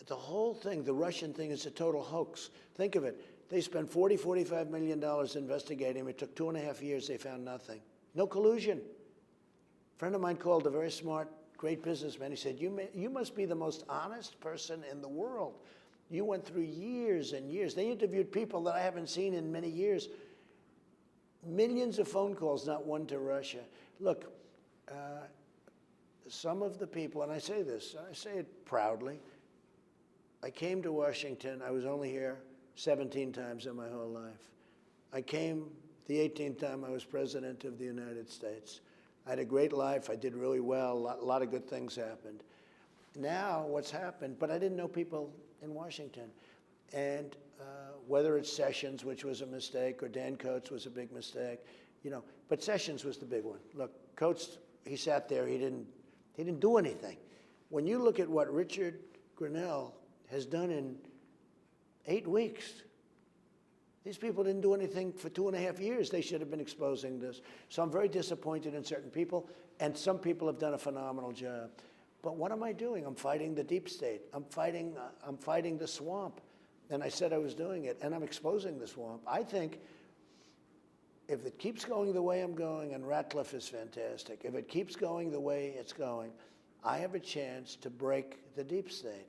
the whole thing, the Russian thing, is a total hoax. Think of it. They spent $45 million investigating him. It took 2.5 years. They found nothing. No collusion. A friend of mine called, a very smart, great businessman. He said, you must be the most honest person in the world. You went through years and years. They interviewed people that I haven't seen in many years. Millions of phone calls, not one to Russia. Look, some of the people, and I say this, I say it proudly, I came to Washington. I was only here 17 times in my whole life. I came the 18th time I was president of the United States. I had a great life. I did really well. A lot of good things happened. Now what's happened, but I didn't know people in Washington. And whether it's Sessions, which was a mistake, or Dan Coates was a big mistake, you know, but Sessions was the big one. Look, Coates, he sat there, he didn't do anything. When you look at what Richard Grenell has done in 8 weeks, these people didn't do anything for 2.5 years. They should have been exposing this. So I'm very disappointed in certain people, and some people have done a phenomenal job. But what am I doing? I'm fighting the deep state. I'm fighting the swamp. And I said I was doing it, and I'm exposing the swamp. I think if it keeps going the way I'm going, and Ratcliffe is fantastic, if it keeps going the way it's going, I have a chance to break the deep state.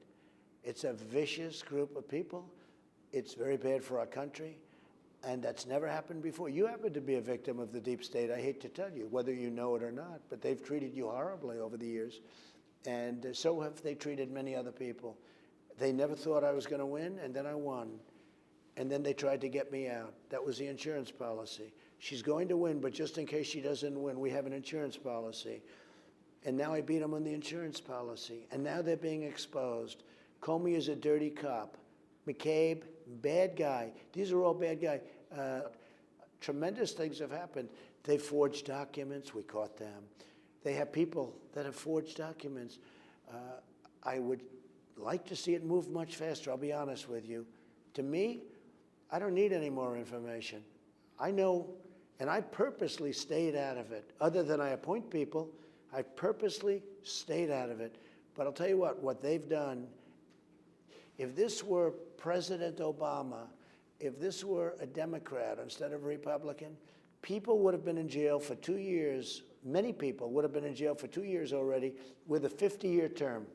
It's a vicious group of people. It's very bad for our country, and that's never happened before. You happen to be a victim of the deep state, I hate to tell you, whether you know it or not, but they've treated you horribly over the years, and so have they treated many other people. They never thought I was going to win, and then I won. And then they tried to get me out. That was the insurance policy. She's going to win, but just in case she doesn't win, we have an insurance policy. And now I beat them on the insurance policy. And now they're being exposed. Comey is a dirty cop. McCabe, bad guy. These are all bad guys. Tremendous things have happened. They forged documents. We caught them. They have people that have forged documents. I would like to see it move much faster, I'll be honest with you. To me, I don't need any more information. I know, and I purposely stayed out of it. Other than I appoint people, I purposely stayed out of it. But I'll tell you what they've done, if this were President Obama, if this were a Democrat instead of a Republican, people would have been in jail for 2 years. Many people would have been in jail for 2 years already with a 50-year term.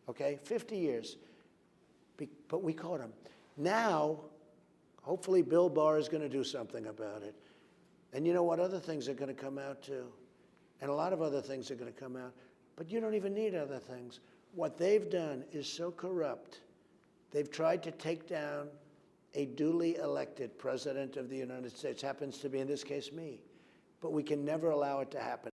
Okay, 50 years, but we caught him. Now, hopefully Bill Barr is going to do something about it. And you know what? Other things are going to come out too. And a lot of other things are going to come out. But you don't even need other things. What they've done is so corrupt. They've tried to take down a duly elected president of the United States. Happens to be, in this case, me. But we can never allow it to happen.